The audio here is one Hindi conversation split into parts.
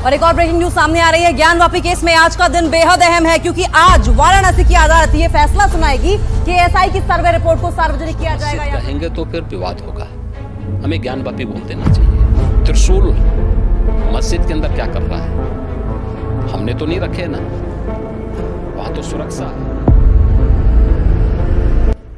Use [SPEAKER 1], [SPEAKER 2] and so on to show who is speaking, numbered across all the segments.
[SPEAKER 1] और एक और ब्रेकिंग न्यूज सामने आ रही है। ज्ञानवापी केस में आज का दिन बेहद अहम है क्योंकि आज वाराणसी की अदालत ये फैसला सुनाएगी कि एएसआई की सर्वे रिपोर्ट को सार्वजनिक किया जाएगा या
[SPEAKER 2] कहेंगे तो फिर विवाद होगा। हमें ज्ञानवापी बोल देना चाहिए। त्रिशूल मस्जिद के अंदर क्या कर रहा है? हमने तो नहीं रखे ना, वहां तो सुरक्षा है।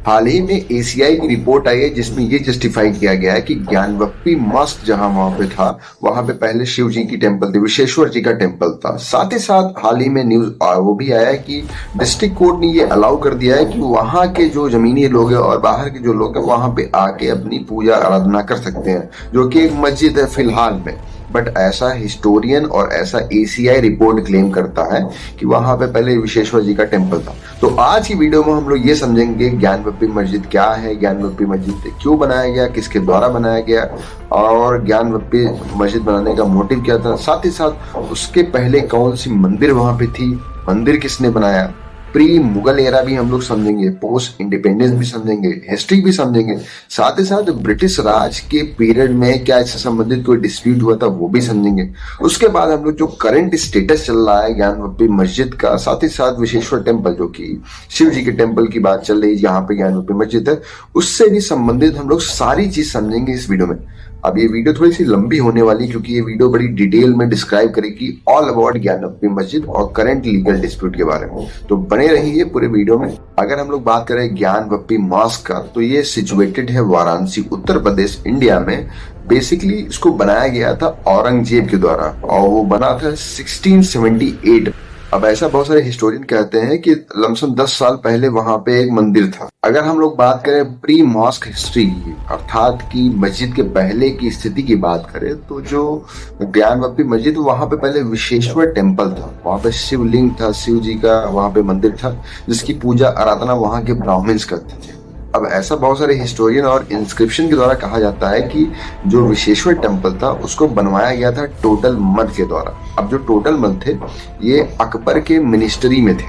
[SPEAKER 3] हाल ही में एसीआई की रिपोर्ट आई है जिसमें ये जस्टिफाई किया गया है कि ज्ञानवापी मॉस्क जहां वहां पे था, वहां पे पहले शिव जी की टेम्पल थी, विश्वेश्वर जी का टेम्पल था। साथ ही साथ हाल ही में न्यूज वो भी आया है कि डिस्ट्रिक्ट कोर्ट ने ये अलाउ कर दिया है कि वहां के जो जमीनी लोग हैं और बाहर के जो लोग हैं वहां पे आके अपनी पूजा आराधना कर सकते हैं, जो कि एक मस्जिद है फिलहाल में। बट ऐसा हिस्टोरियन और ऐसा एसीआई रिपोर्ट क्लेम करता है कि वहां पे पहले विश्वेश्वर जी का टेम्पल था। तो आज की वीडियो में हम लोग ये समझेंगे ज्ञानवापी मस्जिद क्या है, ज्ञानवापी मस्जिद क्यों बनाया गया, किसके द्वारा बनाया गया और ज्ञानवापी मस्जिद बनाने का मोटिव क्या था। साथ ही साथ उसके पहले कौन सी मंदिर वहां पे थी, मंदिर किसने बनाया, प्री मुगल एरा भी हम लोग समझेंगे, पोस्ट इंडिपेंडेंस भी समझेंगे, हिस्ट्री भी समझेंगे। साथ ही साथ ब्रिटिश राज के पीरियड में क्या इससे संबंधित कोई डिस्प्यूट हुआ था वो भी समझेंगे। उसके बाद हम लोग जो करंट स्टेटस चल रहा है ज्ञानवापी मस्जिद का, साथ ही साथ विश्वेश्वर टेम्पल जो कि शिव जी के टेम्पल की बात चल रही है जहाँ पे ज्ञानवापी मस्जिद है, उससे भी संबंधित हम लोग सारी चीज समझेंगे इस वीडियो में। अब ये वीडियो थोड़ी सी लंबी होने वाली क्योंकि ये वीडियो बड़ी डिटेल में डिस्क्राइब करेगी ऑल अबाउट ज्ञानवापी मस्जिद और करंट लीगल डिस्प्यूट के बारे में। तो बने रहिए पूरे वीडियो में। अगर हम लोग बात करें ज्ञानवापी मॉस्क का, तो ये सिचुएटेड है वाराणसी, उत्तर प्रदेश, इंडिया में। बेसिकली इसको बनाया गया था औरंगजेब के द्वारा और वो बना था 1678। अब ऐसा बहुत सारे हिस्टोरियन कहते हैं कि लमसम 10 साल पहले वहां पे एक मंदिर था। अगर हम लोग बात करें प्री मॉस्क हिस्ट्री की, अर्थात की मस्जिद के पहले की स्थिति की बात करें, तो जो ज्ञानवापी मस्जिद वहां पे पहले विश्वेश्वर टेम्पल था। वहां पे शिवलिंग था, शिव जी का वहां पे मंदिर था जिसकी पूजा आराधना वहां के ब्राह्मण्स करते थे। अब ऐसा बहुत सारे हिस्टोरियन और इंस्क्रिप्शन के द्वारा कहा जाता है कि जो विश्वेश्वर टेम्पल था उसको बनवाया गया था टोडर मल के द्वारा। अब जो टोडर मल थे ये अकबर के मिनिस्ट्री में थे।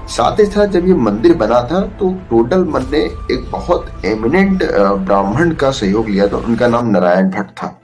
[SPEAKER 3] साथ ही साथ जब ये मंदिर बना था तो टोडर मल ने एक बहुत एमिनेंट ब्राह्मण का सहयोग लिया था, उनका नाम नारायण भट्ट था।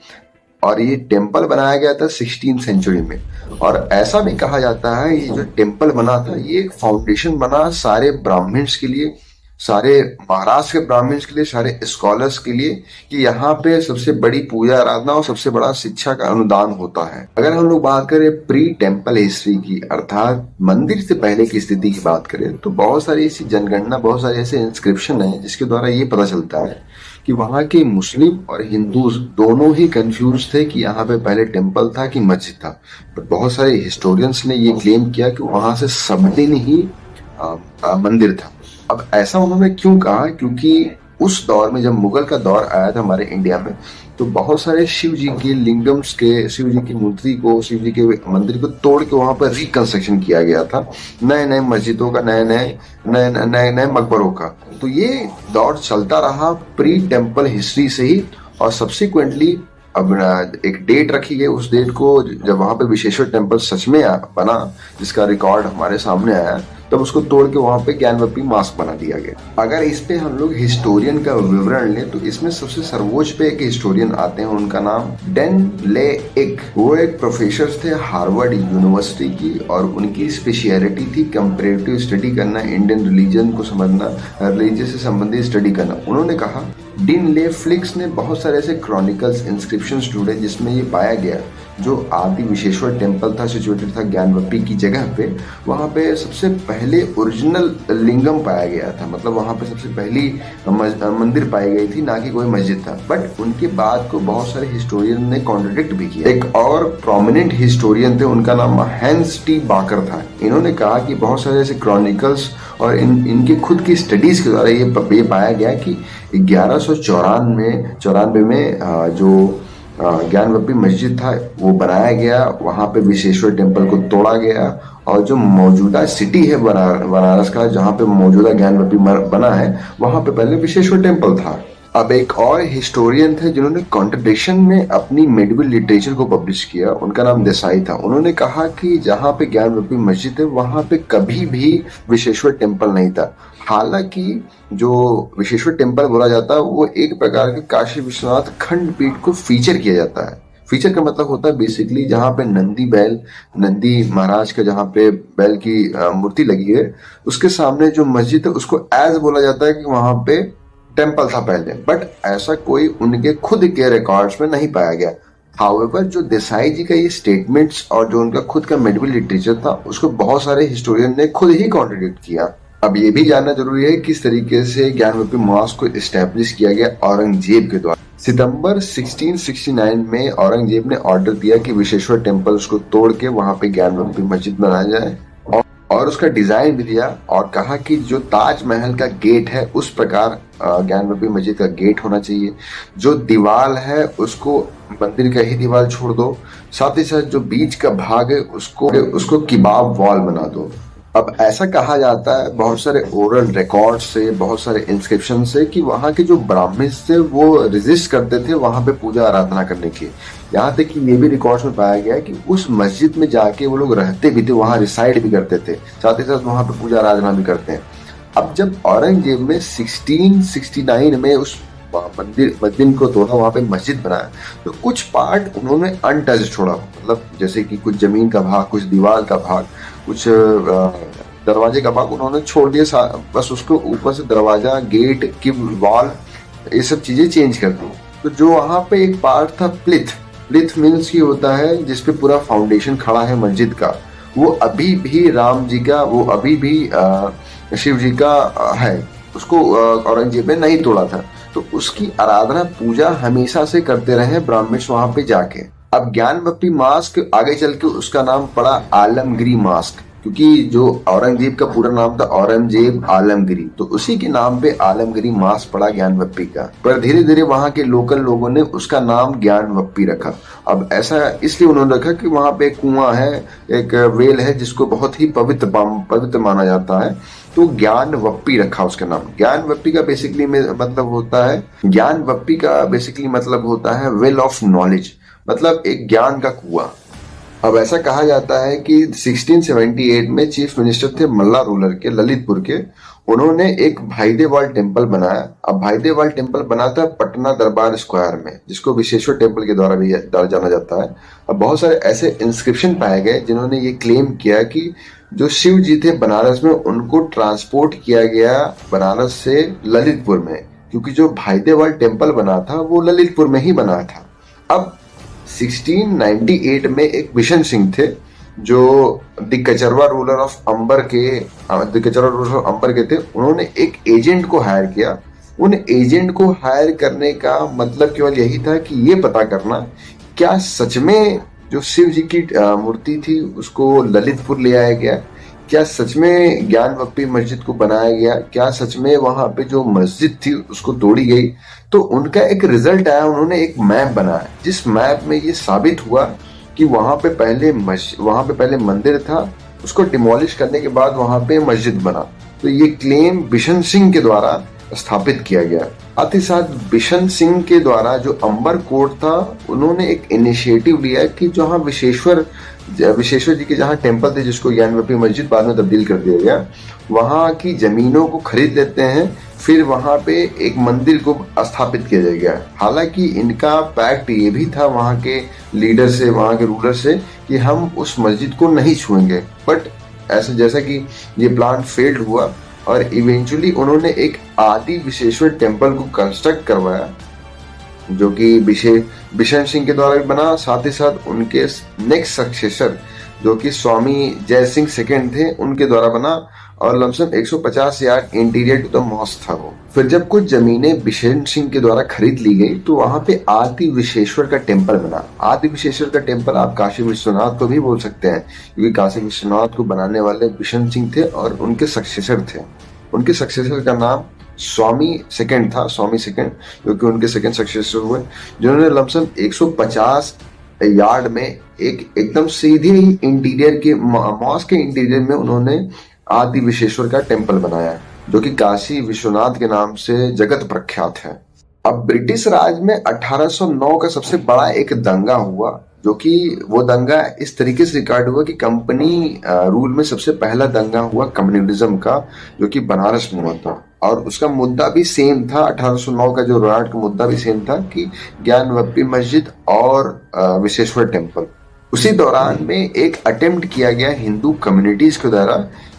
[SPEAKER 3] और ये टेम्पल बनाया गया था 16th सेंचुरी में। और ऐसा भी कहा जाता है ये जो टेम्पल बना था ये एक फाउंडेशन बना सारे ब्राह्मण्स के लिए, सारे महाराष्ट्र के ब्राह्मण्स के लिए, सारे स्कॉलर्स के लिए, कि यहाँ पे सबसे बड़ी पूजा आराधना और सबसे बड़ा शिक्षा का अनुदान होता है। अगर हम लोग बात करें प्री टेम्पल हिस्ट्री की, अर्थात मंदिर से पहले की स्थिति की बात करें, तो बहुत सारी ऐसी जनगणना, बहुत सारे ऐसे इंस्क्रिप्शन है जिसके द्वारा ये पता चलता है कि वहाँ के मुस्लिम और हिंदू दोनों ही कंफ्यूज थे कि यहाँ पे पहले टेम्पल था कि मस्जिद था। पर बहुत सारे हिस्टोरियंस ने ये क्लेम किया कि वहां से सब दिन ही मंदिर था। अब ऐसा उन्होंने क्यों कहा? क्योंकि उस दौर में जब मुगल का दौर आया था हमारे इंडिया में, तो बहुत सारे शिव जी के लिंगम्स के, शिव जी की मूर्ति को, शिव जी के मंदिर को तोड़ के वहां पर रिकंस्ट्रक्शन किया गया था, नए नए मस्जिदों का, नए नए मकबरों का। तो ये दौर चलता रहा प्री टेम्पल हिस्ट्री से ही। और सब्सिक्वेंटली अब एक डेट रखी गई, उस डेट को जब वहां पे विश्वेश्वर टेम्पल सच में बना, जिसका रिकॉर्ड हमारे सामने आया, तब उसको तोड़ के वहां पे ज्ञानवापी मॉस्क बना दिया गया। अगर इस पे हम लोग हिस्टोरियन का विवरण लें तो इसमें सबसे सर्वोच्च पे एक हिस्टोरियन आते हैं, उनका नाम डेन ले एक। वो एक प्रोफेसर थे हार्वर्ड यूनिवर्सिटी की और उनकी स्पेशलिटी थी कंपैरेटिव स्टडी करना, इंडियन रिलीजन को समझना, रिलीजन से संबंधित स्टडी करना। उन्होंने कहा, डीन ले फ्लिक्स ने बहुत सारे ऐसे क्रॉनिकल्स, इंस्क्रिप्शंस ढूंढे जिसमें ये पाया गया जो आदि विश्वेश्वर टेम्पल था, सिचुएटेड था ज्ञानवापी की जगह पे, वहां पे सबसे पहले ओरिजिनल लिंगम पाया गया था। मतलब वहां पे सबसे पहली मंदिर पाई गई थी, ना कि कोई मस्जिद था। बट उनके बाद को बहुत सारे हिस्टोरियन ने कॉन्ट्रडिक्ट भी किया। एक और प्रोमिनेंट हिस्टोरियन थे, उनका नाम हैंस टी बाकर था। इन्होंने कहा कि बहुत सारे ऐसे क्रॉनिकल्स और इनके खुद की स्टडीज के द्वारा ये पाया गया कि 1194 में जो ज्ञानवापी मस्जिद था वो बनाया गया, वहां पे विश्वेश्वर टेम्पल को तोड़ा गया और जो मौजूदा सिटी है बनारस का, जहाँ पे मौजूदा ज्ञानवापी बना है, वहां पे पहले विश्वेश्वर टेम्पल था। अब एक और हिस्टोरियन थे जिन्होंने कॉन्ट्रडिक्शन में अपनी मेडिवल लिटरेचर को पब्लिश किया, उनका नाम देसाई था। उन्होंने कहा कि जहाँ पे ज्ञानवापी मस्जिद है वहां पे कभी भी विश्वेश्वर टेम्पल नहीं था। हालांकि जो विश्वेश्वर टेम्पल बोला जाता है वो एक प्रकार के काशी विश्वनाथ खंडपीठ को फीचर किया जाता है। फीचर का मतलब होता है बेसिकली जहाँ पे नंदी महाराज का जहाँ पे बैल की मूर्ति लगी है, उसके सामने जो मस्जिद है उसको एज बोला जाता है कि वहां पे टेम्पल था पहले, बट ऐसा कोई उनके खुद के रिकॉर्ड्स में नहीं पाया गया। हाउएवर जो देसाई जी का ये स्टेटमेंट्स और जो उनका खुद का मेडिकल लिटरेचर था उसको बहुत सारे हिस्टोरियन ने खुद ही कॉन्ट्रडिक्ट किया। अब ये भी जानना जरूरी है किस तरीके से ज्ञानवापी मॉस्क को इस्टेब्लिश किया गया औरंगजेब के द्वारा। सितंबर 1669 में औरंगजेब ने ऑर्डर दिया कि विश्वेश्वर टेम्पल उसको तोड़ के वहां पे ज्ञानवापी मस्जिद बनाया जाए और उसका डिजाइन भी दिया और कहा कि जो ताजमहल का गेट है उस प्रकार ज्ञानवापी मस्जिद का गेट होना चाहिए। जो दीवार है उसको मंदिर का ही दीवार छोड़ दो, साथ ही साथ जो बीच का भाग है उसको किबाब वॉल बना दो। अब ऐसा कहा जाता है बहुत सारे ओरल रिकॉर्ड से, बहुत सारे इंस्क्रिप्शन से कि वहाँ के जो ब्राह्मण थे वो रेजिस्ट करते थे वहां पे पूजा आराधना करने की। यहाँ तक कि ये भी रिकॉर्ड्स में पाया गया है कि उस मस्जिद में जाके वो लोग रहते भी थे, वहां रिसाइड भी करते थे, साथ ही साथ वहां पे पूजा आराधना भी करते हैं। अब जब औरंगजेब में 1669 में उस मंदिर को तोड़ा, वहां पे मस्जिद बनाया, तो कुछ पार्ट उन्होंने अनटच छोड़ा, मतलब जैसे कि कुछ जमीन का भाग, कुछ दीवार का भाग, कुछ दरवाजे का भाग उन्होंने छोड़ दिया, बस उसको ऊपर से दरवाजा, गेट की वॉल, ये सब चीजें चेंज कर दी। तो जो वहां पे एक पार्ट था प्लिथ मीन्स की होता है जिसपे पूरा फाउंडेशन खड़ा है मस्जिद का, वो अभी भी राम जी का, वो अभी भी शिव जी का है, उसको औरंगजेब ने नहीं तोड़ा था। तो उसकी आराधना पूजा हमेशा से करते रहे ब्राह्मण्स वहां पे जाके। अब ज्ञानवापी मास्क आगे चल के उसका नाम पड़ा आलमगिरी मास्क, क्योंकि जो औरंगजेब का पूरा नाम था औरंगजेब आलमगिरी, तो उसी के नाम पे आलमगिरी मास्क पड़ा ज्ञानवापी का। पर धीरे धीरे वहां के लोकल लोगों ने उसका नाम ज्ञानवापी रखा। अब ऐसा इसलिए उन्होंने रखा कि वहां पे एक कुआं है, एक वेल है जिसको बहुत ही पवित्र माना जाता है, तो ज्ञानवापी रखा उसका नाम। ज्ञानवापी का बेसिकली मतलब होता है वेल ऑफ नॉलेज, मतलब एक ज्ञान का कुआं। अब ऐसा कहा जाता है कि 1678 में चीफ मिनिस्टर थे मल्ला रूलर के, ललितपुर के, उन्होंने एक भाईदेवाल टेम्पल बनाया। अब भाईदेवाल टेम्पल बना था पटना दरबार स्क्वायर में, जिसको विश्वेश्वर टेम्पल के द्वारा भी जाना जाता है। अब बहुत सारे ऐसे इंस्क्रिप्शन पाए गए जिन्होंने ये क्लेम किया कि जो शिव जी थे बनारस में, उनको ट्रांसपोर्ट किया गया बनारस से ललितपुर में, क्योंकि जो भाईदेवाल टेम्पल बना था वो ललितपुर में ही बना था। अब 1698 में एक बिशन सिंह थे जो दिक्कचरवा रूलर ऑफ अंबर के थे। उन्होंने एक एजेंट को हायर किया। उन एजेंट को हायर करने का मतलब केवल यही था कि ये पता करना क्या सच में जो शिव जी की मूर्ति थी उसको ललितपुर ले आया गया, क्या सच में ज्ञानवापी मस्जिद को बनाया गया, क्या सच में वहां पे जो मस्जिद थी उसको तोड़ी गई। तो उनका एक रिजल्ट आया, उन्होंने एक मैप बनाया जिस मैप में ये साबित हुआ कि वहां पे पहले मंदिर था, उसको डिमोलिश करने के बाद वहां पे मस्जिद बना। तो ये क्लेम बिशन सिंह के द्वारा स्थापित किया गया। साथ ही साथ बिशन सिंह के द्वारा जो अंबर कोर्ट था, उन्होंने एक इनिशिएटिव लिया कि जहाँ विश्वेश्वर जी के जहाँ टेम्पल थे, जिसको ज्ञानवापी मस्जिद बाद में तब्दील कर दिया गया, वहाँ की जमीनों को खरीद लेते हैं, फिर वहाँ पे एक मंदिर को स्थापित किया जाएगा। हालांकि इनका पैक्ट ये भी था वहाँ के लीडर से, वहाँ के रूलर से, कि हम उस मस्जिद को नहीं छुएंगे। बट ऐसा जैसा कि ये प्लान फेल्ड हुआ और इवेंचुअली उन्होंने एक आदि विश्वेश्वर टेम्पल को कंस्ट्रक्ट करवाया, जो कि बिशन सिंह के द्वारा भी बना। साथ ही साथ उनके नेक्स्ट सक्सेसर जो कि स्वामी जय सिंह सेकेंड थे, उनके द्वारा बना, और lump sum 150 yard interior to the mosque था वो। फिर जब कुछ जमीनें बिशन सिंह के द्वारा खरीद ली गई तो वहां पे आदि विश्वेश्वर का टेम्पल बना। आदि विश्वेश्वर का टेम्पल आप काशी विश्वनाथ को भी बोल सकते हैं, क्योंकि काशी विश्वनाथ को बनाने वाले बिशन सिंह थे और उनके सक्सेसर थे। उनके सक्सेसर का नाम स्वामी सेकंड था, स्वामी सेकंड, क्योंकि उनके सेकंड सक्सेसर हुए, जिन्होंने लमसम 150 यार्ड में एकदम सीधे ही इंटीरियर के मॉस्क के इंटीरियर में उन्होंने आदि विश्वेश्वर का टेम्पल बनाया, जो कि काशी विश्वनाथ के नाम से जगत प्रख्यात है। अब ब्रिटिश राज में 1809 का सबसे बड़ा एक दंगा हुआ, जो कि वो दंगा इस तरीके से रिकॉर्ड हुआ कि कंपनी रूल में सबसे पहला दंगा हुआ कम्युनिज्म का, जो कि बनारस में हुआ था। और उसका मुद्दा भी सेम था। 1809 का जो रॉयट का मुद्दा भी सेम था कि ज्ञानवपी मस्जिद और विश्वेश्वर टेम्पल। उसी दौरान में एक अटेम्प्ट किया गया हिंदू कम्युनिटीज के द्वारा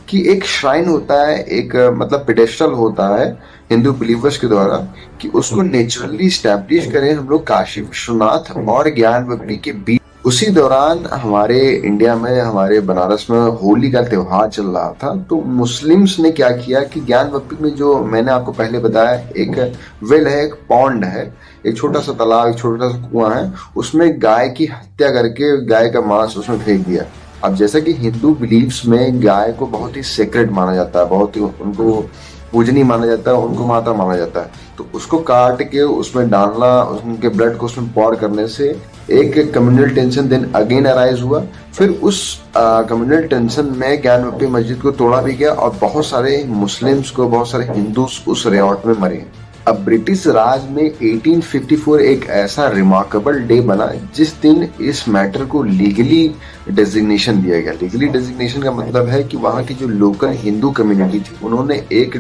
[SPEAKER 3] कि एक श्राइन होता है, एक मतलब पेडेस्टल होता है हिंदू बिलीवर्स के द्वारा, कि उसको नेचुरली स्टैब्लिश करें हम लोग काशी विश्वनाथ और ज्ञानवपी के बीच। उसी दौरान हमारे इंडिया में, हमारे बनारस में होली का त्योहार चल रहा था। तो मुस्लिम्स ने क्या किया कि ज्ञानवपी में, जो मैंने आपको पहले बताया, एक वेल है, एक पॉन्ड है, एक छोटा सा तालाब, एक छोटा सा कुआं है, उसमें गाय की हत्या करके गाय का मांस उसमें फेंक दिया। अब जैसा कि हिंदू बिलीव्स में गाय को बहुत ही सेक्रेड माना जाता है, बहुत ही उनको पूजनीय माना जाता है, उनको माता माना जाता है, तो उसको काट के उसमें डालना, उनके ब्लड को उसमें पौर करने से एक communal tension then again arise हुआ। फिर उस कम्युनल टेंशन में ज्ञानवपी मस्जिद को तोड़ा भी गया और बहुत सारे मुस्लिम्स को, बहुत सारे हिंदूस उस रिवॉल्ट में मरे। अब ब्रिटिश राज में 1854 एक ऐसा रिमार्केबल डे बना जिस दिन इस मैटर को लीगली डेजिग्नेशन दिया गया। लीगली डेजिग्नेशन का मतलब है कि वहाँ की जो लोकल हिंदू कम्युनिटी थी, उन्होंने एक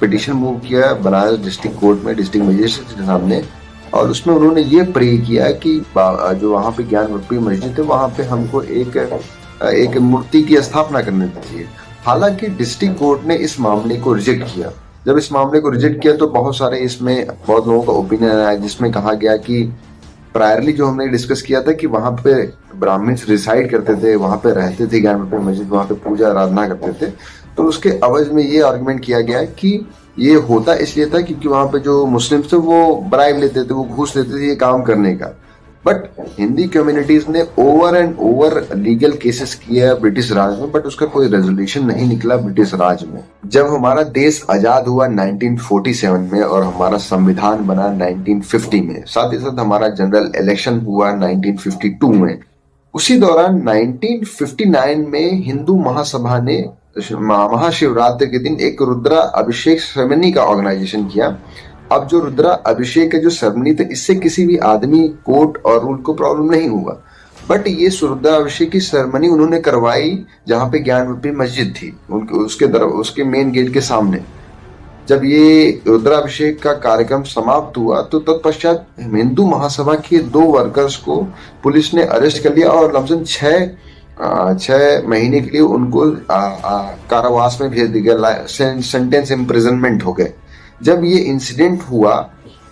[SPEAKER 3] पिटीशन मूव किया बनारस डिस्ट्रिक्ट कोर्ट में, डिस्ट्रिक्ट मजिस्ट्रेट के सामने, और उसमें उन्होंने ये प्रे किया कि जो वहाँ पे ज्ञानवपी मस्जिद है वहाँ पे हमको एक मूर्ति की स्थापना करनी चाहिए। हालांकि डिस्ट्रिक्ट कोर्ट ने इस मामले को रिजेक्ट किया। जब इस मामले को रिजेक्ट किया तो बहुत लोगों का ओपिनियन आया, जिसमें कहा गया कि प्रायरली जो हमने डिस्कस किया था कि वहाँ पे ब्राह्मण्स रिसाइड करते थे, वहाँ पे रहते थे ज्ञानवपी मस्जिद, वहाँ पे पूजा आराधना करते थे, तो उसके अवज में ये आर्गुमेंट किया गया कि ये होता इसलिए था क्योंकि वहाँ पे जो मुस्लिम्स थे वो ब्राइब लेते थे, वो घूस लेते थे ये काम करने का। बट हिंदी कम्युनिटीज ने over and over legal cases किया ब्रिटिश राज में, बट उसका कोई रेजोल्यूशन नहीं निकला ब्रिटिश राज में। जब हमारा देश आजाद हुआ 1947 में और हमारा संविधान बना 1950 में, साथ ही साथ हमारा जनरल इलेक्शन हुआ 1952 में, उसी दौरान 1959 में हिंदू महासभा ने महाशिवरात्रि के दिन एक रुद्रा अभिषेक सेरेमनी का ऑर्गेनाइजेशन किया। अब जो रुद्रा अभिषेक का जो सेरेमनी था, इससे किसी भी आदमी, कोर्ट और रूल को प्रॉब्लम नहीं हुआ, बट ये रुद्रा अभिषेक की सेरेमनी उन्होंने करवाई जहां पे ज्ञानवपी मस्जिद थी, उसके मेन गेट के सामने। जब ये रुद्राभिषेक का कार्यक्रम समाप्त हुआ तो तत्पश्चात हिंदू महासभा के 2 वर्कर्स को पुलिस ने अरेस्ट कर लिया और लमसम 6 महीने के लिए उनको कारावास में भेज दिया गया, सेंटेंस इम्प्रिजनमेंट हो गए। जब ये इंसिडेंट हुआ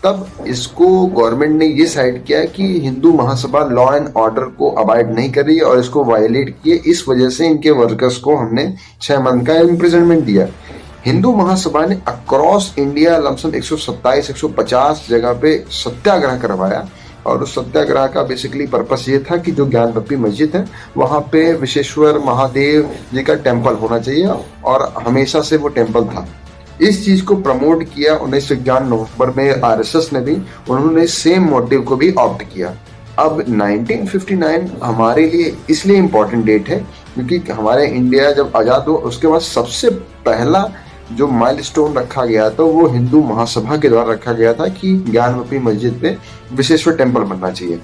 [SPEAKER 3] तब इसको गवर्नमेंट ने ये साइड किया कि Hindu Mahasabha law and order को अवॉइड नहीं कर रही है और इसको वायलेट किए, इस वजह से इनके वर्कर्स को हमने 6 मंथ का इम्प्रिजनमेंट दिया। हिंदू महासभा ने अक्रॉस इंडिया लमसम 127-150 जगह पे सत्याग्रह करवाया और उस सत्याग्रह का बेसिकली पर्पस ये था कि जो ज्ञानवपी मस्जिद है वहां पे विश्वेश्वर महादेव जी का टेम्पल होना चाहिए और हमेशा से वो टेम्पल था। इस चीज को प्रमोट किया 1991 नवंबर में आरएसएस ने भी, उन्होंने सेम मोटिव को भी ऑप्ट किया। अब 1959 हमारे लिए इसलिए इम्पोर्टेंट डेट है क्योंकि हमारे इंडिया जब आजाद हुआ उसके बाद सबसे पहला जो माइलस्टोन रखा गया था वो हिंदू महासभा के द्वारा रखा गया था कि ज्ञानवपी मस्जिद पे विश्वेश्वर टेम्पल बनना चाहिए।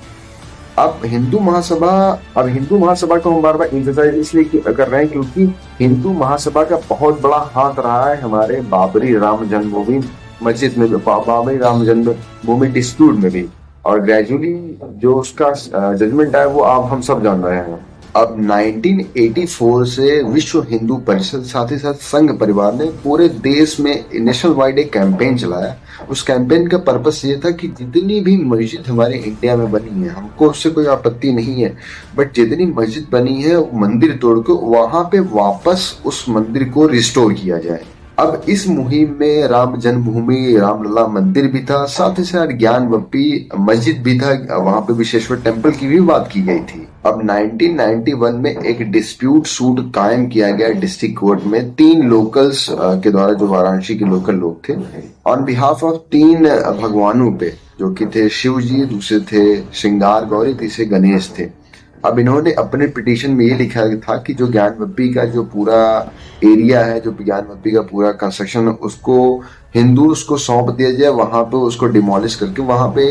[SPEAKER 3] अब हिंदू महासभा को हम बार बार इंतजार इसलिए कर रहे हैं क्योंकि हिंदू महासभा का बहुत बड़ा हाथ रहा है हमारे बाबरी राम जन्मभूमि मस्जिद में, बाबरी राम जन्मभूमि डिस्प्यूट में भी, और ग्रेजुअली जो उसका जजमेंट है वो आप हम सब जान रहे हैं। अब 1984 से विश्व हिंदू परिषद साथ ही साथ संघ परिवार ने पूरे देश में नेशनल वाइड एक कैंपेन चलाया। उस कैंपेन का पर्पस ये था कि जितनी भी मस्जिद हमारे इंडिया में बनी है, हमको उससे कोई आपत्ति नहीं है, बट जितनी मस्जिद बनी है मंदिर तोड़ के वहां पे वापस उस मंदिर को रिस्टोर किया जाए। अब इस मुहिम में राम जन्मभूमि रामलला मंदिर भी था, साथ ही साथ ज्ञानवपी मस्जिद भी था, वहां पे विश्वेश्वर टेम्पल की भी बात की गई थी। अब 1991 में एक डिस्प्यूट सूट कायम किया गया डिस्ट्रिक्ट कोर्ट में 3 लोकल्स के द्वारा, जो वाराणसी के लोकल लोग थे, ऑन बिहाफ ऑफ 3 भगवानों पे, जो कि थे शिव जी, दूसरे थे श्रृंगार गौरी, तीसरे गणेश थे। अब इन्होंने अपने पिटीशन में ये लिखा था कि जो ज्ञानवपी का जो पूरा एरिया है, जो ज्ञानवपी का पूरा कंस्ट्रक्शन, उसको हिंदूज को सौंप दिया जाए, वहां पे उसको डिमोलिश करके वहां पे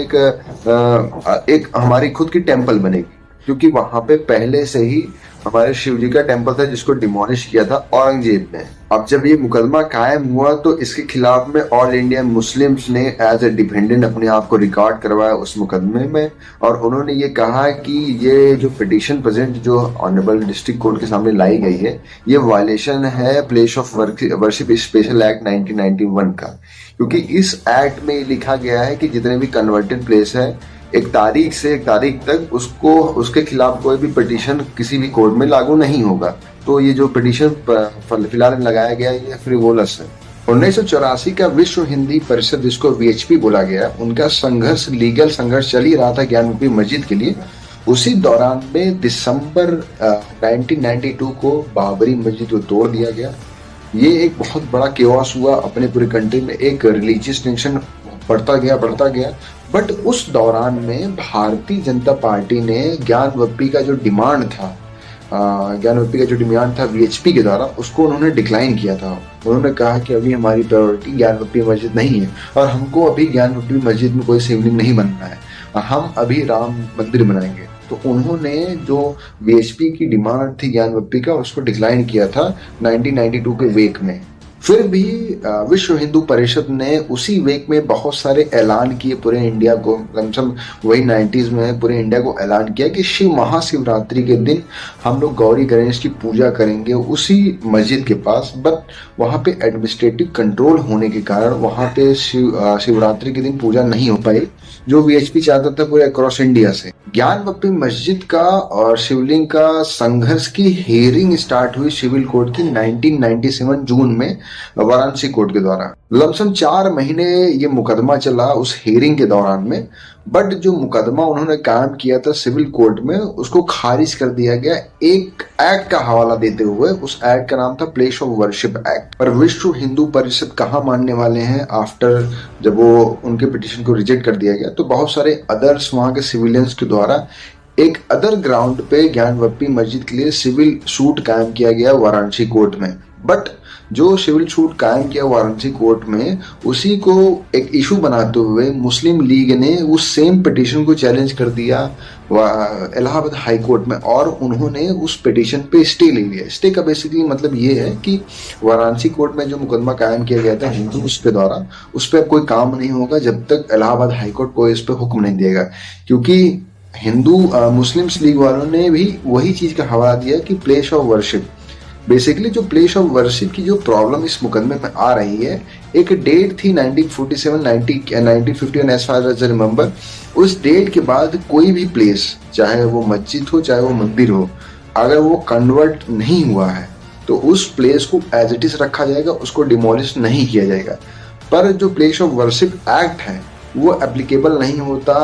[SPEAKER 3] एक हमारी खुद की टेम्पल बनेगी। क्योंकि वहां पे पहले से ही हमारे शिव जी का टेम्पल था जिसको डिमोलिश किया था औरंगजेब ने। अब जब ये मुकदमा कायम हुआ तो इसके खिलाफ में ऑल इंडिया मुस्लिम्स ने एज ए डिफेंडेंट अपने आप को रिकॉर्ड करवाया उस मुकदमे में, और उन्होंने ये कहा कि ये जो पिटीशन प्रेजेंट जो ऑनरेबल डिस्ट्रिक्ट कोर्ट के सामने लाई गई है ये वायलेशन है place of worship special act 1991 का, क्योंकि इस एक्ट में लिखा गया है कि जितने भी कन्वर्टेड प्लेस है एक तारीख से एक तारीख तक उसको उसके खिलाफ कोई भी पिटीशन किसी भी कोर्ट में लागू नहीं होगा। तो ये जो पिटीशन फिलहाल लगाया गया ये फ्रीवोलस है। 1984 का विश्व हिंदी परिषद जिसको VHP बोला गया, उनका संघर्ष लीगल संघर्ष चल ही रहा था ज्ञानवापी मस्जिद के लिए। उसी दौरान में दिसंबर 1992 को बाबरी मस्जिद को तोड़ दिया गया। ये एक बहुत बड़ा केओस हुआ अपने पूरे कंट्री में, एक रिलीजियस टेंशन बढ़ता गया। बट उस दौरान में भारतीय जनता पार्टी ने ज्ञानवापी का जो डिमांड था VHP के द्वारा, उसको उन्होंने डिक्लाइन किया था। उन्होंने कहा कि अभी हमारी प्रायोरिटी ज्ञानवापी मस्जिद नहीं है और हमको अभी ज्ञानवापी मस्जिद में कोई शिवलिंग नहीं बनना है, हम अभी राम मंदिर बनाएंगे। तो उन्होंने जो VHP की डिमांड थी ज्ञानवापी का उसको डिक्लाइन किया था 1992 के वेक में। फिर भी विश्व हिंदू परिषद ने उसी वेक में बहुत सारे ऐलान किए पूरे इंडिया को, लमसम वही 90s में पूरे इंडिया को ऐलान किया कि शिव महाशिवरात्रि के दिन हम लोग गौरी गणेश की पूजा करेंगे उसी मस्जिद के पास। बट वहाँ पे एडमिनिस्ट्रेटिव कंट्रोल होने के कारण वहाँ पे शिवरात्रि के दिन पूजा नहीं हो पाई, जो VHP चाहता था पूरे अक्रॉस इंडिया से। ज्ञानवापी मस्जिद का और शिवलिंग का संघर्ष की हियरिंग स्टार्ट हुई सिविल कोर्ट की 1997 जून में वाराणसी कोर्ट के द्वारा। लमसम 4 महीने ये मुकदमा चला उस हियरिंग के दौरान में। बट जो मुकदमा उन्होंने कायम किया था सिविल कोर्ट में उसको खारिज कर दिया गया एक एक्ट का हवाला देते हुए। उस एक्ट का नाम था प्लेस ऑफ वर्शिप एक्ट। पर विश्व हिंदू परिषद कहाँ मानने वाले हैं आफ्टर जब वो उनके पिटीशन को रिजेक्ट कर दिया गया, तो बहुत सारे अदर्स वहां के सिविलियंस के द्वारा एक अदर ग्राउंड पे ज्ञानवापी मस्जिद के लिए सिविल सूट कायम किया गया वाराणसी कोर्ट में। बट जो सिविल सूट कायम किया वाराणसी कोर्ट में, उसी को एक इशू बनाते हुए मुस्लिम लीग ने उस सेम पिटीशन को चैलेंज कर दिया इलाहाबाद हाई कोर्ट में, और उन्होंने उस पिटीशन पे स्टे ले लिया। स्टे का बेसिकली मतलब ये है कि वाराणसी कोर्ट में जो मुकदमा कायम किया गया था हिंदू उसके द्वारा, उस पर अब कोई काम नहीं होगा जब तक इलाहाबाद हाई कोर्ट कोई इस पर हुक्म नहीं देगा। क्योंकि हिंदू मुस्लिम्स लीग वालों ने भी वही चीज का हवाला दिया कि प्लेस ऑफ वर्शिप, बेसिकली जो प्लेस ऑफ वर्शिप की जो प्रॉब्लम इस मुकदमे में आ रही है, एक डेट थी 1947 1951 एज फार एज रिमेंबर। उस डेट के बाद कोई भी प्लेस, चाहे वो मस्जिद हो चाहे वो मंदिर हो, अगर वो कन्वर्ट नहीं हुआ है तो उस प्लेस को एज इट इज रखा जाएगा, उसको डिमोलिश नहीं किया जाएगा। पर जो प्लेस ऑफ वर्शिप एक्ट है वो एप्लीकेबल नहीं होता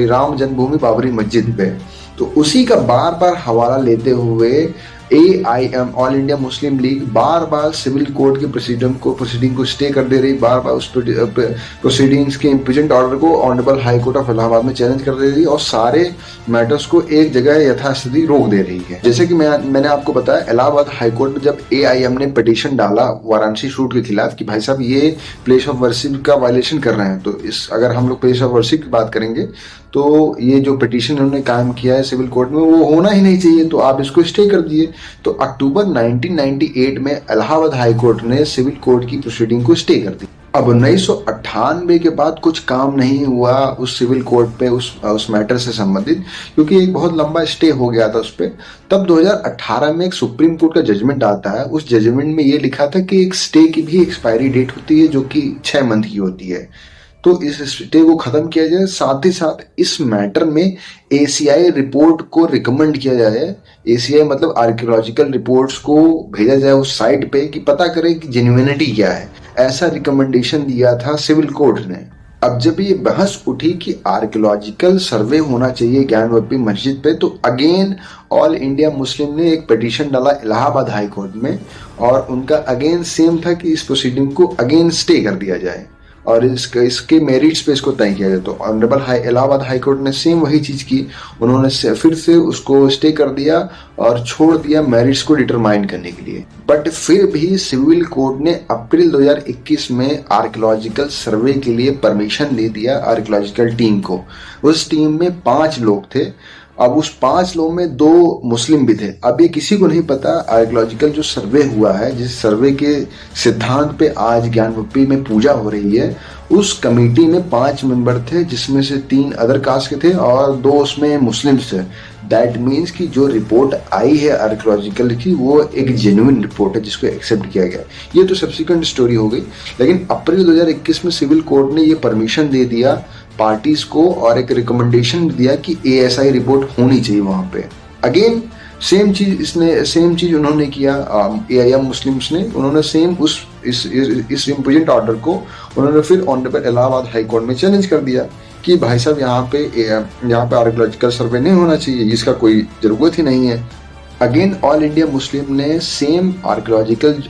[SPEAKER 3] राम जन्मभूमि बाबरी मस्जिद पे। तो उसी का बार बार हवाला लेते हुए AIM All India Muslim League बार बार सिविल कोर्ट के प्रोसीडिंग को स्टे कर दे रही, बार बार उस प्रोसीडिंग्स के इम्पीचमेंट ऑर्डर को honourable High Court of Allahabad में चैलेंज कर दे रही और सारे मैटर्स को एक जगह यथास्थिति रोक दे रही है। जैसे कि मैंने आपको बताया, इलाहाबाद हाई कोर्ट में जब AIM ने पिटीशन डाला वाराणसी सूट के खिलाफ कि भाई साहब ये प्लेस ऑफ वर्शिप का वायलेशन कर रहे हैं, तो इस अगर हम लोग प्लेस ऑफ वर्शिप की बात करेंगे तो ये जो पिटीशन उन्होंने कायम किया है सिविल कोर्ट में वो होना ही नहीं चाहिए, तो आप इसको स्टे कर दिए। तो अक्टूबर 1998 में इलाहाबाद हाई कोर्ट ने सिविल कोर्ट की प्रोसीडिंग को स्टे कर दी। अब 1998 के बाद कुछ काम नहीं हुआ उस सिविल कोर्ट पे उस मैटर से संबंधित, क्योंकि एक बहुत लंबा स्टे हो गया था उस पर। तब 2018 में एक सुप्रीम कोर्ट का जजमेंट आता है। उस जजमेंट में ये लिखा था कि एक स्टे की भी एक्सपायरी डेट होती है जो कि 6 मंथ की होती है, तो इस स्टे को खत्म किया जाए। साथ ही साथ इस मैटर में ACI रिपोर्ट को रिकमेंड किया जाए। ACI मतलब आर्कियोलॉजिकल रिपोर्ट्स को भेजा जाए उस साइट पे कि पता करें कि जेन्युइनिटी क्या है। ऐसा रिकमेंडेशन दिया था सिविल कोर्ट ने। अब जब ये बहस उठी कि आर्कियोलॉजिकल सर्वे होना चाहिए ज्ञानवापी मस्जिद पे, तो अगेन ऑल इंडिया मुस्लिम ने एक पिटीशन डाला इलाहाबाद हाई कोर्ट में, और उनका अगेन सेम था कि इस प्रोसीडिंग को अगेन स्टे कर दिया जाए और इसके मेरिट्स पे इसको तय किया जाए। तो ऑनरेबल इलाहाबाद हाई कोर्ट ने सेम वही चीज की, उन्होंने फिर से उसको स्टे कर दिया और छोड़ दिया मेरिट्स को डिटरमाइन करने के लिए। बट फिर भी सिविल कोर्ट ने अप्रैल 2021 में आर्कियोलॉजिकल सर्वे के लिए परमिशन दे दिया आर्कियोलॉजिकल टीम को। उस टीम में 5 लोग थे अब उस 5 लोगों में 2 मुस्लिम भी थे। अब ये किसी को नहीं पता, आर्कियोलॉजिकल जो सर्वे हुआ है, जिस सर्वे के सिद्धांत पे आज ज्ञानवापी में पूजा हो रही है, उस कमेटी में 5 मेंबर थे, जिसमें से 3 अदर कास्ट के थे और 2 उसमें मुस्लिम्स थे। दैट मीन्स कि जो रिपोर्ट आई है आर्कियोलॉजिकल की, वो एक जेन्युइन रिपोर्ट है जिसको एक्सेप्ट किया गया। ये तो सब्सिक्वेंट स्टोरी हो गई, लेकिन अप्रैल 2021 में सिविल कोर्ट ने ये परमिशन दे दिया पार्टीज को और एक रिकमेंडेशन दिया कि ASI रिपोर्ट होनी चाहिए वहां पे। अगेन सेम चीज उन्होंने किया, AIM मुस्लिम्स ने, उन्होंने सेम इस इम्पोजेंट ऑर्डर को उन्होंने फिर ऑनरेबल इलाहाबाद हाई कोर्ट में चैलेंज कर दिया कि भाई साहब यहाँ पे आर्कियोलॉजिकल सर्वे नहीं होना चाहिए, इसका कोई जरूरत ही नहीं है। अगेन ऑल इंडिया मुस्लिम ने सेम आर्कियोलॉजिकल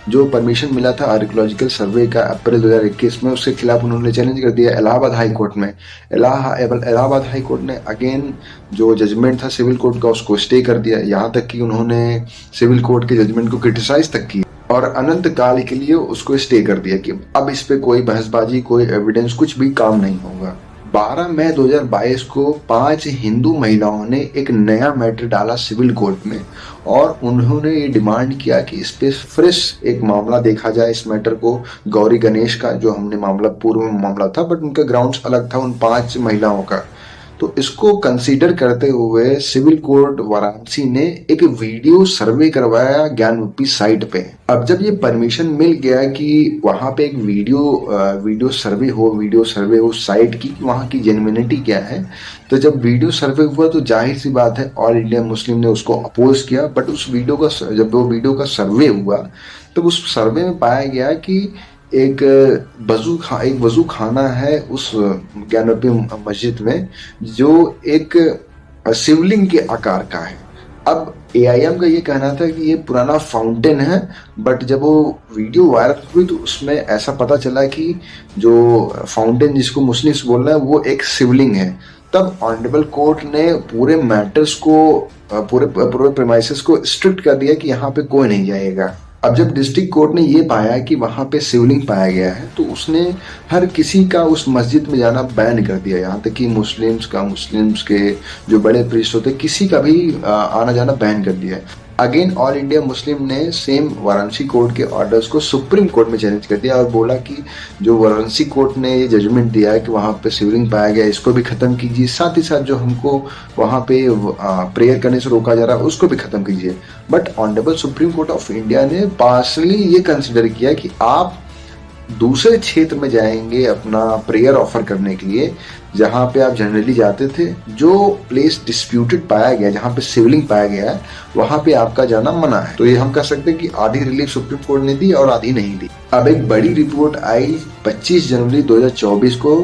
[SPEAKER 3] जो परमिशन मिला था आर्कियोलॉजिकल सर्वे का अप्रैल 2021 में, उसके खिलाफ उन्होंने चैलेंज कर दिया इलाहाबाद हाई कोर्ट में। इलाहाबाद हाई कोर्ट ने अगेन जो जजमेंट था सिविल कोर्ट का, उसको स्टे कर दिया। यहाँ तक कि उन्होंने सिविल कोर्ट के जजमेंट को क्रिटिसाइज तक किया और अनंत काल के लिए उसको स्टे कर दिया कि अब इस पे कोई बहसबाजी, कोई एविडेंस, कुछ भी काम नहीं होगा। 12 मई 2022 को 5 हिंदू महिलाओं ने एक नया मैटर डाला सिविल कोर्ट में और उन्होंने ये डिमांड किया कि इस पे फ्रेश एक मामला देखा जाए। इस मैटर को गौरी गणेश का जो हमने मामला पूर्व में मामला था, बट उनका ग्राउंड्स अलग था उन 5 महिलाओं का, तो इसको कंसीडर करते हुए सिविल कोर्ट वाराणसी ने एक वीडियो सर्वे करवाया ज्ञानवापी साइट पे। अब जब ये परमिशन मिल गया कि वहां पे एक वीडियो सर्वे हो साइट की, वहां की जेन्युइनिटी क्या है, तो जब वीडियो सर्वे हुआ तो जाहिर सी बात है ऑल इंडिया मुस्लिम ने उसको अपोज किया। बट उस वीडियो का सर्वे हुआ तो उस सर्वे में पाया गया कि एक वजू खाना है उस ज्ञानवापी मस्जिद में जो एक शिवलिंग के आकार का है। अब AIM का ये कहना था कि ये पुराना फाउंटेन है, बट जब वो वीडियो वायरल हुई तो उसमें ऐसा पता चला कि जो फाउंटेन जिसको मुस्लिम्स बोल रहे हैं वो एक शिवलिंग है। तब ऑनरेबल कोर्ट ने पूरे मैटर्स को पूरे प्रेमाइसेस को स्ट्रिक्ट कर दिया कि यहाँ पे कोई नहीं जाएगा। अब जब डिस्ट्रिक्ट कोर्ट ने ये पाया कि वहां पे शिवलिंग पाया गया है तो उसने हर किसी का उस मस्जिद में जाना बैन कर दिया, यहाँ तक कि मुस्लिम्स के जो बड़े प्रीस्ट होते किसी का भी आना जाना बैन कर दिया है। अगेन ऑल इंडिया मुस्लिम ने सेम वाराणसी कोर्ट के ऑर्डर्स को सुप्रीम कोर्ट में चैलेंज कर दिया और बोला कि जो वाराणसी कोर्ट ने ये जजमेंट दिया है कि वहाँ पे शिवलिंग पाया गया, इसको भी खत्म कीजिए, साथ ही साथ जो हमको वहाँ पे प्रेयर करने से रोका जा रहा है उसको भी खत्म कीजिए। But honourable supreme court of India ने पार्शली ये कंसिडर किया कि आप दूसरे क्षेत्र में जाएंगे अपना प्रेयर ऑफर करने के लिए जहां पे आप जनरली जाते थे, जो प्लेस डिस्प्यूटेड पाया गया, जहां पे शिवलिंग पाया गया है, वहां पे आपका जाना मना है। तो ये हम कह सकते हैं कि आधी रिलीफ सुप्रीम कोर्ट ने दी और आधी नहीं दी। अब एक बड़ी रिपोर्ट आई 25 जनवरी 2024 को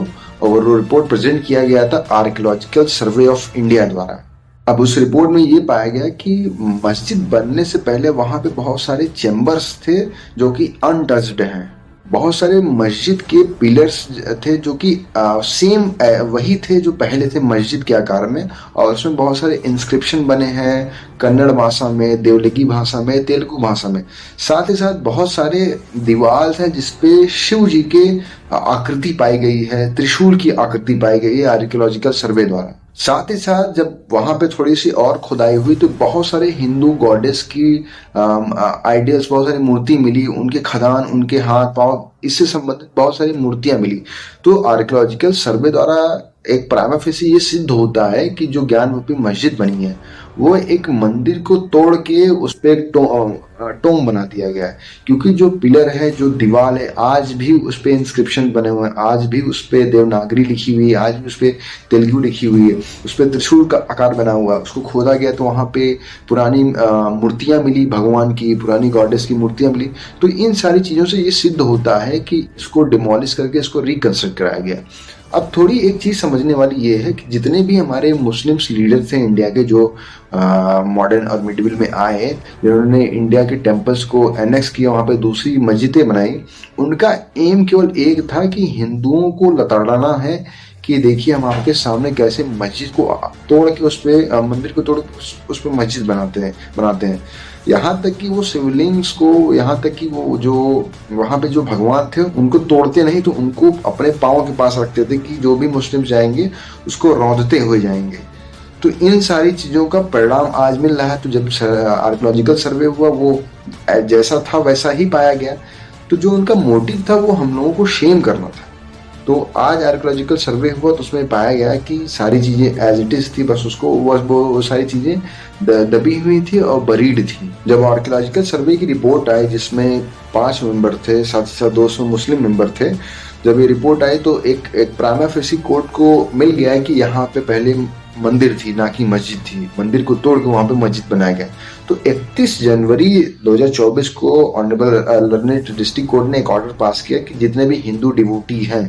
[SPEAKER 3] और वो रिपोर्ट प्रेजेंट किया गया था आर्कियोलॉजिकल सर्वे ऑफ इंडिया द्वारा। अब उस रिपोर्ट में ये पाया गया कि मस्जिद बनने से पहले वहां पे बहुत सारे चैम्बर्स थे जो कि अनटच्ड हैं। बहुत सारे मस्जिद के पिलर्स थे जो कि सेम वही थे जो पहले थे मस्जिद के आकार में, और उसमें बहुत सारे इंस्क्रिप्शन बने हैं कन्नड़ भाषा में, देवलगी भाषा में, तेलुगु भाषा में। साथ ही साथ बहुत सारे दीवार हैं जिसपे शिव जी के आकृति पाई गई है, त्रिशूल की आकृति पाई गई है आर्कियोलॉजिकल सर्वे द्वारा। साथ ही साथ जब वहां पे थोड़ी सी और खुदाई हुई तो बहुत सारे हिंदू गॉडेस की आइडियल्स, बहुत सारी मूर्ति मिली, उनके खदान, उनके हाथ पांव, इससे संबंधित बहुत सारी मूर्तियां मिली। तो आर्कियोलॉजिकल सर्वे द्वारा एक प्राइमा फेसी ये सिद्ध होता है कि जो ज्ञानवापी मस्जिद बनी है वो एक मंदिर को तोड़ के उस पर एक टोम बना दिया गया है, क्योंकि जो पिलर है, जो दीवार है, आज भी उस पे इंस्क्रिप्शन बने हुए हैं, आज भी उस पे देवनागरी लिखी हुई है, आज भी उस पे तेलुगु लिखी हुई है, उस पे त्रिशूल का आकार बना हुआ है। उसको खोदा गया तो वहां पे पुरानी मूर्तियां मिली, भगवान की, पुरानी गॉडेस की मूर्तियां मिली। तो इन सारी चीजों से ये सिद्ध होता है कि इसको डिमोलिश करके इसको रिकंस्ट्रक्ट कराया गया। अब थोड़ी एक चीज समझने वाली ये है कि जितने भी हमारे मुस्लिम्स लीडर थे इंडिया के, जो मॉडर्न और मिडिवल में आए, जिन्होंने इंडिया के टेम्पल्स को एनेक्स किया, वहां पे दूसरी मस्जिदें बनाई, उनका एम केवल एक था कि हिंदुओं को लताड़ना है कि देखिए हम आपके सामने कैसे मस्जिद को तोड़ के उस पे मंदिर को तोड़ के उस पे मस्जिद बनाते हैं। यहाँ तक कि वो शिवलिंग्स को, यहाँ तक कि वो जो वहाँ पे जो भगवान थे उनको तोड़ते नहीं, तो उनको अपने पाँव के पास रखते थे कि जो भी मुस्लिम जाएंगे उसको रौंदते हुए जाएंगे। तो इन सारी चीज़ों का परिणाम आज मिल रहा है। तो जब आर्कियोलॉजिकल सर्वे हुआ वो जैसा था वैसा ही पाया गया। तो जो उनका मोटिव था वो हम लोगों को शेम करना था। तो आज आर्कियोलॉजिकल सर्वे हुआ तो उसमें पाया गया कि सारी चीज़ें एज इट इज़ थी, बस उसको वो सारी चीज़ें दबी हुई थी और बरीड थी। जब आर्कियोलॉजिकल सर्वे की रिपोर्ट आई जिसमें 5 मेंबर थे, साथ ही साथ 200 मुस्लिम मेंबर थे, जब ये रिपोर्ट आई तो एक प्राइमा फेसी कोर्ट को मिल गया कि यहाँ पे पहले मंदिर थी ना कि मस्जिद थी। मंदिर को तोड़ के वहाँ पे मस्जिद बनाया गया। तो 31 जनवरी 2024 को ऑनरेबल लर्नेड डिस्ट्रिक्ट कोर्ट ने एक ऑर्डर पास किया कि जितने भी हिंदू डिवोटी हैं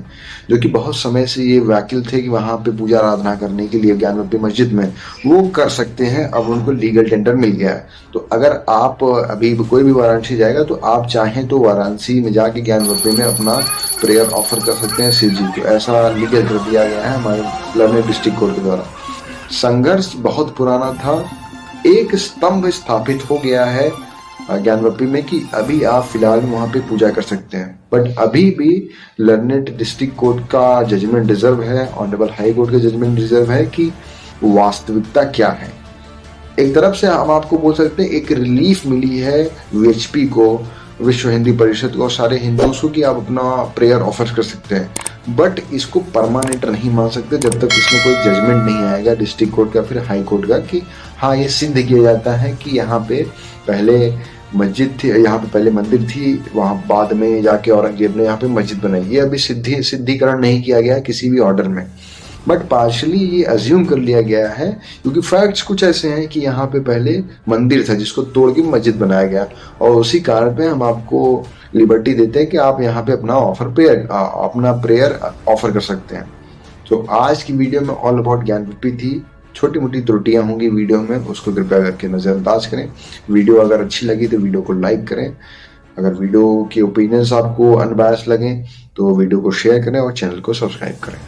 [SPEAKER 3] जो कि बहुत समय से ये वकील थे कि वहाँ पे पूजा आराधना करने के लिए ज्ञानवपी मस्जिद में, वो कर सकते हैं। अब उनको लीगल टेंडर मिल गया है। तो अगर आप अभी कोई भी वाराणसी जाएगा तो आप चाहें तो वाराणसी में जाके ज्ञानवपी में अपना प्रेयर ऑफर कर सकते हैं शिव जी को। ऐसा लीगल कर दिया गया है हमारे लर्नेड डिस्ट्रिक्ट कोर्ट के द्वारा। संघर्ष बहुत पुराना था। एक स्तंभ स्थापित हो गया है ज्ञानवपी में कि अभी आप फिलहाल वहां पे पूजा कर सकते हैं। बट अभी भी लर्नेड डिस्ट्रिक्ट कोर्ट का जजमेंट रिजर्व है, ऑनरेबल हाई कोर्ट का जजमेंट रिजर्व है कि वास्तविकता क्या है। एक तरफ से हम आपको बोल सकते हैं एक रिलीफ मिली है वीएचपी को, विश्व हिंदी परिषद को, सारे हिंदुओं को कि आप अपना प्रेयर ऑफर कर सकते हैं। बट इसको परमानेंट नहीं मान सकते जब तक इसमें कोई जजमेंट नहीं आएगा डिस्ट्रिक्ट कोर्ट का फिर हाई कोर्ट का कि हाँ ये सिद्ध किया जाता है कि यहाँ पे पहले मस्जिद थी, यहाँ पे पहले मंदिर थी, वहाँ बाद में जाके औरंगजेब ने यहाँ पे मस्जिद बनाई। ये अभी सिद्धिकरण नहीं किया गया किसी भी ऑर्डर में, बट पार्शली ये अज्यूम कर लिया गया है क्योंकि फैक्ट्स कुछ ऐसे हैं कि यहाँ पे पहले मंदिर था जिसको तोड़ के मस्जिद बनाया गया। और उसी कारण पे हम आपको लिबर्टी देते हैं कि आप यहाँ पे अपना प्रेयर ऑफर कर सकते हैं। तो आज की वीडियो में ऑल अबाउट ज्ञानवपी थी। छोटी मोटी त्रुटियां होंगी वीडियो में, उसको कृपया करके नज़रअंदाज करें। वीडियो अगर अच्छी लगी तो वीडियो को लाइक करें। अगर वीडियो के ओपिनियंस आपको अनबायस्ड लगें तो वीडियो को शेयर करें और चैनल को सब्सक्राइब करें।